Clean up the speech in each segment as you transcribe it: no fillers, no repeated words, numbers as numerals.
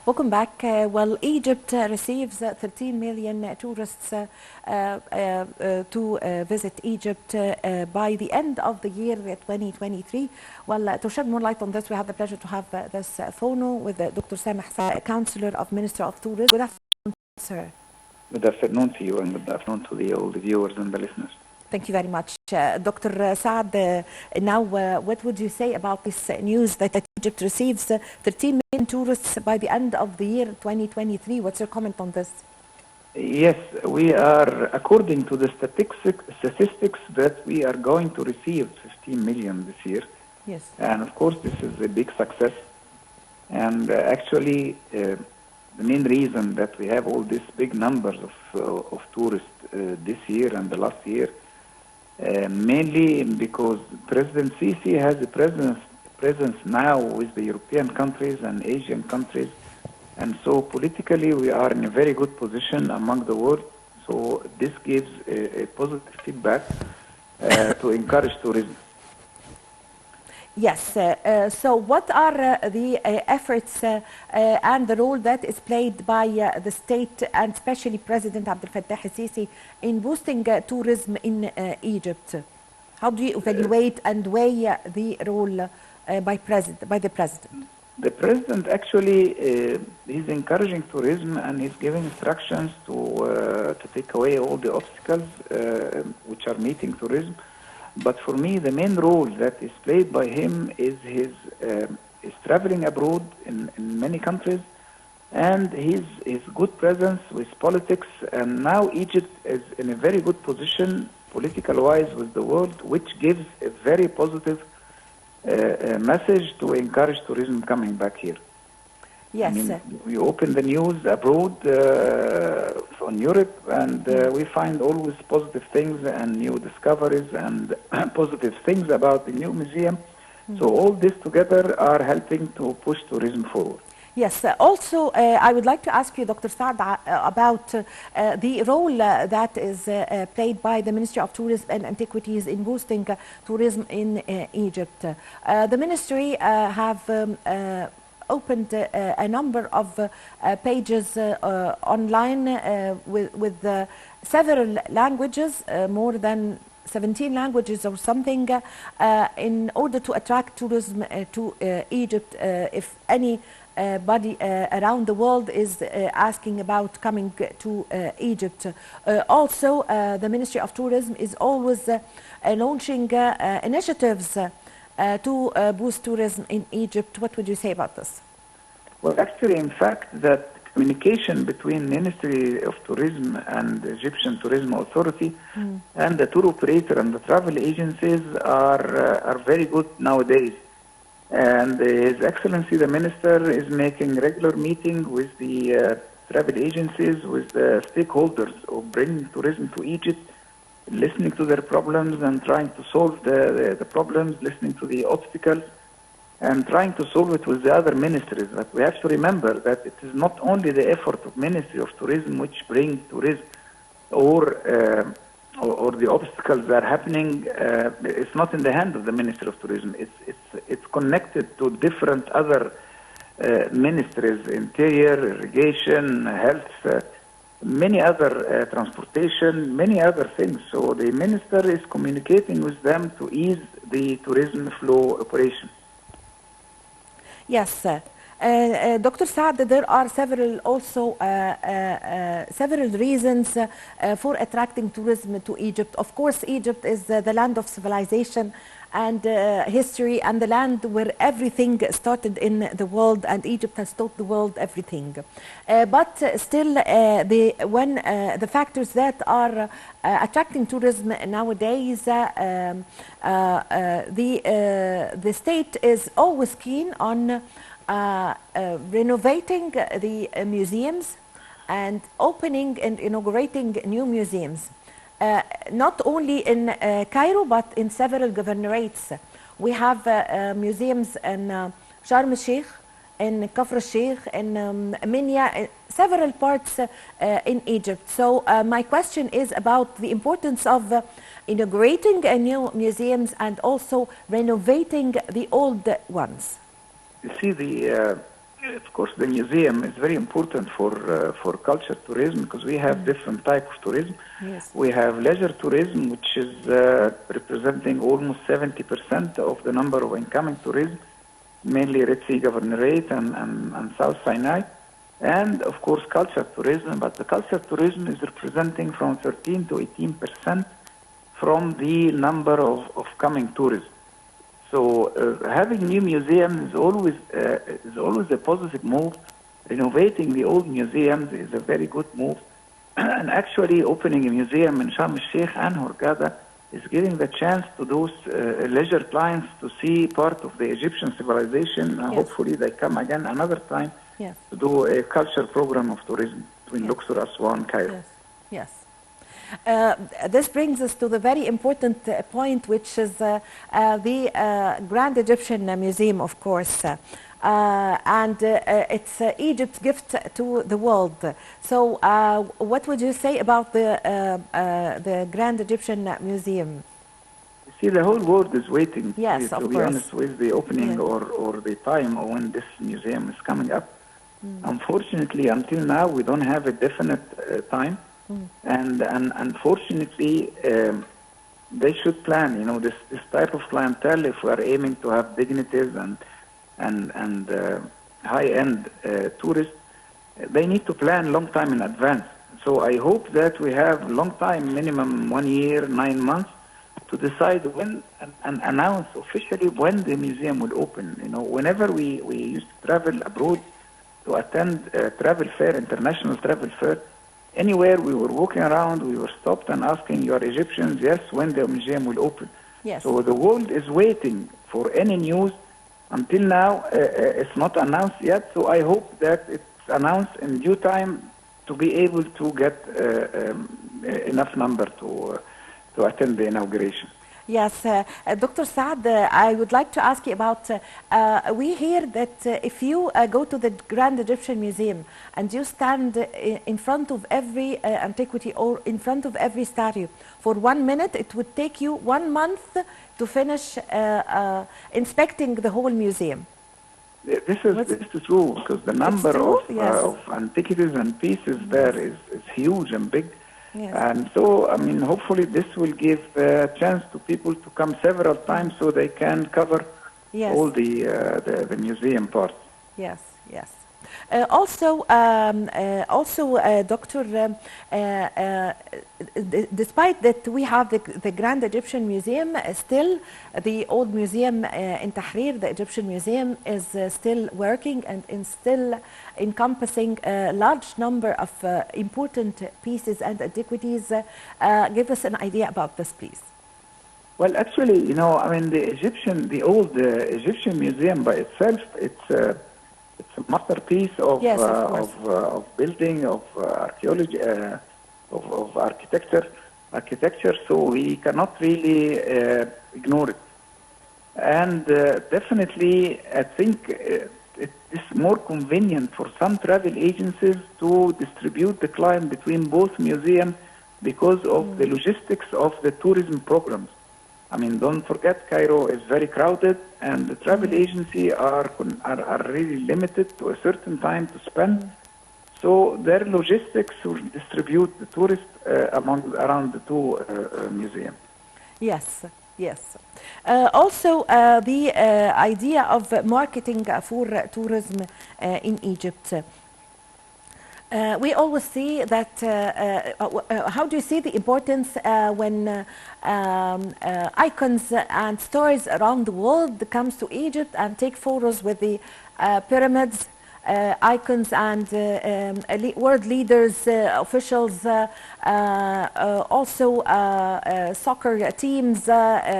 Welcome back. Well, Egypt receives 13 million tourists to visit Egypt by the end of the year 2023. Well, to shed more light on this, we have the pleasure to have this phono with Dr. Sameh Sa, Counselor of Minister of Tourism. Good afternoon, sir. Good afternoon to you and good afternoon to all the viewers and the listeners. Thank you very much. Dr. Saad, now what would you say about this news that Egypt receives 13 million tourists by the end of the year 2023? What's your comment on this? Yes, we are, according to the statistics, that we are going to receive 15 million this year. Yes. And of course, this is a big success. And actually, the main reason that we have all these big numbers of tourists this year and the last year, mainly because President Sisi has a presence now with the European countries and Asian countries, and so politically we are in a very good position among the world. So this gives a positive feedback to encourage tourism. Yes. So what are the efforts and the role that is played by the state and especially President Abdel Fattah al-Sisi in boosting tourism in Egypt? How do you evaluate and weigh the role by the president? The president actually is encouraging tourism and he's giving instructions to take away all the obstacles which are meeting tourism. But for me, the main role that is played by him is his traveling abroad in many countries, and his good presence with politics. And now Egypt is in a very good position, political-wise, with the world, which gives a very positive message to encourage tourism coming back here. Yes. I mean, we open the news abroad on Europe, and we find always positive things and new discoveries and positive things about the new museum. So all this together are helping to push tourism forward. Yes. Also, I would like to ask you, Dr. Saad, about the role that is played by the Ministry of Tourism and Antiquities in boosting tourism in Egypt. The ministry have opened a number of pages online with several languages, more than 17 languages or something, in order to attract tourism to Egypt. If anybody around the world is asking about coming to Egypt. Also, the Ministry of Tourism is always launching initiatives to boost tourism in Egypt. What would you say about this? Well, actually, in fact, that communication between Ministry of Tourism and the Egyptian Tourism Authority and the tour operator and the travel agencies are very good nowadays. And His Excellency the Minister is making regular meeting with the travel agencies, with the stakeholders of bringing tourism to Egypt, listening to their problems and trying to solve the problems, listening to the obstacles, and trying to solve it with the other ministries. But we have to remember that it is not only the effort of Ministry of Tourism which bring tourism or the obstacles that are happening. It's not in the hand of the Ministry of Tourism. It's connected to different other ministries: interior, irrigation, health, many other transportation, many other things. So the minister is communicating with them to ease the tourism flow operation. Yes. Dr. Saad, there are several reasons for attracting tourism to Egypt. Of course, Egypt is the land of civilization and history, and the land where everything started in the world, and Egypt has taught the world everything. But still, the factors that are attracting tourism nowadays, the state is always keen on renovating the museums and opening and inaugurating new museums. Not only in Cairo, but in several governorates. We have museums in Sharm el-Sheikh, in Kafr el-Sheikh, in Minya, several parts in Egypt. So my question is about the importance of inaugurating new museums and also renovating the old ones. You see, Of course, the museum is very important for culture tourism because we have different type of tourism. Yes. We have leisure tourism, which is representing almost 70% of the number of incoming tourism, mainly Red Sea Governorate and South Sinai, and of course culture tourism. But the culture tourism is representing from 13 to 18% from the number of coming tourists. So having new museums is always a positive move. Renovating the old museums is a very good move. And actually opening a museum in Sharm el-Sheikh and Hurghada is giving the chance to those leisure clients to see part of the Egyptian civilization. Yes. Hopefully they come again another time Yes. to do a culture program of tourism between Luxor, Aswan, Cairo. Yes. Yes. This brings us to the very important point, which is the Grand Egyptian Museum, of course. And it's Egypt's gift to the world. So what would you say about the Grand Egyptian Museum? You see, the whole world is waiting, Yes, to of be course. honest, with the opening Yeah. or the time when this museum is coming up. Unfortunately, until now, we don't have a definite time. And unfortunately, they should plan, this type of clientele, if we are aiming to have dignitaries and high-end tourists, they need to plan long time in advance. So I hope that we have long time, minimum 1 year, 9 months, to decide when and announce officially when the museum will open. Whenever we used to travel abroad to attend travel fair, international travel fair, anywhere we were walking around, we were stopped and asking, "You are Egyptians?" "Yes." "When the museum will open?" Yes. So the world is waiting for any news. Until now, it's not announced yet. So I hope that it's announced in due time to be able to get enough number to attend the inauguration. Yes, Dr. Saad, I would like to ask you about, we hear that if you go to the Grand Egyptian Museum and you stand in front of every antiquity or in front of every statue for 1 minute, it would take you 1 month to finish inspecting the whole museum. This is true because the number true? of, Yes. of antiquities and pieces there is huge and big. Yes. And so, hopefully this will give a chance to people to come several times so they can cover Yes. all the museum parts. Yes, yes. Doctor, despite that we have the Grand Egyptian Museum, still the old museum in Tahrir, the Egyptian Museum, is still working and still encompassing a large number of important pieces and antiquities. Give us an idea about this, please. Well, actually, the old Egyptian museum by itself, it's a masterpiece of Yes, of course. of building, of archaeology, of architecture. So we cannot really ignore it. And definitely, I think it is more convenient for some travel agencies to distribute the client between both museums because of the logistics of the tourism programs. Don't forget, Cairo is very crowded, and the travel agency are really limited to a certain time to spend. So their logistics will distribute the tourists around the two museums. Yes, yes. Also, the idea of marketing for tourism in Egypt. We always see that, how do you see the importance when icons and stars around the world comes to Egypt and take photos with the pyramids, icons and world leaders, officials, also soccer teams,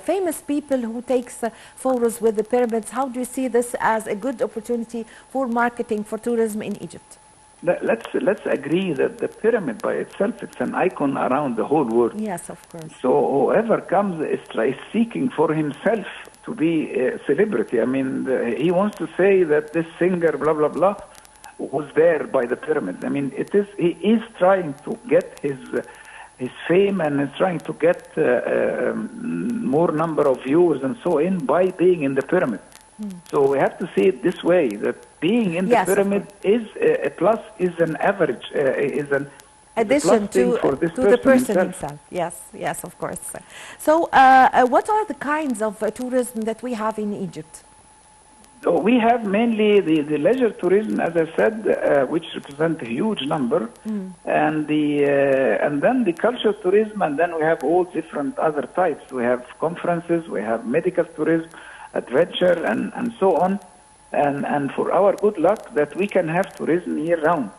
famous people who takes photos with the pyramids. How do you see this as a good opportunity for marketing for tourism in Egypt? Let's agree that the pyramid by itself, it's an icon around the whole world. Yes, of course. So whoever comes is seeking for himself to be a celebrity. He wants to say that this singer, blah, blah, blah, was there by the pyramid. He is trying to get his fame and is trying to get more number of viewers and so in by being in the pyramid. So we have to see it this way, that being in the Yes, of pyramid is a plus, is an average, is an addition plus thing for this to the person himself. himself. Yes, yes, of course. So, what are the kinds of tourism that we have in Egypt? So we have mainly the leisure tourism, as I said, which represent a huge number, and then the cultural tourism, and then we have all different other types. We have conferences, we have medical tourism, adventure, and so on. And for our good luck, that we can have tourism year round.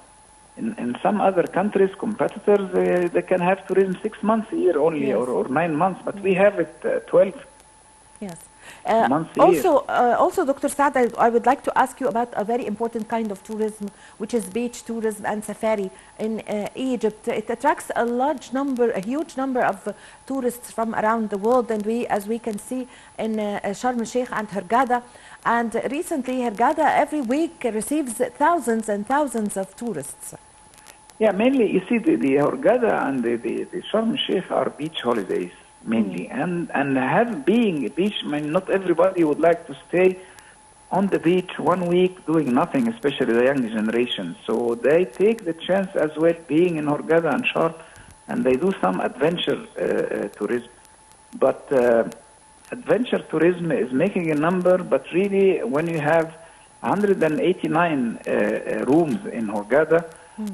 In some other countries, competitors, they can have tourism 6 months a year only, Yes. or 9 months, but we have it 12 Yes. months a year. Also, Dr. Saad, I would like to ask you about a very important kind of tourism, which is beach tourism and safari in Egypt. It attracts a huge number of tourists from around the world, and as we can see in Sharm el-Sheikh and Hurghada. And recently, Hurghada every week receives thousands and thousands of tourists. Yeah, mainly, you see, the Hurghada and the Sharm el-Sheikh are beach holidays, mainly. And being a beach, I mean, not everybody would like to stay on the beach 1 week doing nothing, especially the young generation. So they take the chance as well, being in Hurghada and Sharm, and they do some adventure tourism. But adventure tourism is making a number, but really when you have 189 rooms in Hurghada,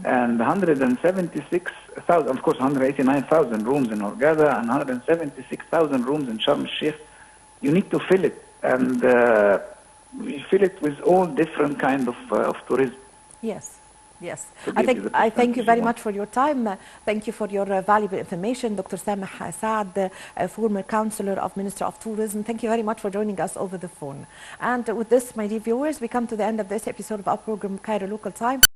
and 176,000, of course, 189,000 rooms in Hurghada and 176,000 rooms in Sharm el-Sheikh, you need to fill it, and we fill it with all different kind of tourism. Yes. Yes, I thank you very much for your time. Thank you for your valuable information, Dr. Sameh Saad, former counselor of Minister of Tourism. Thank you very much for joining us over the phone. And with this, my dear viewers, we come to the end of this episode of our program, Cairo Local Time.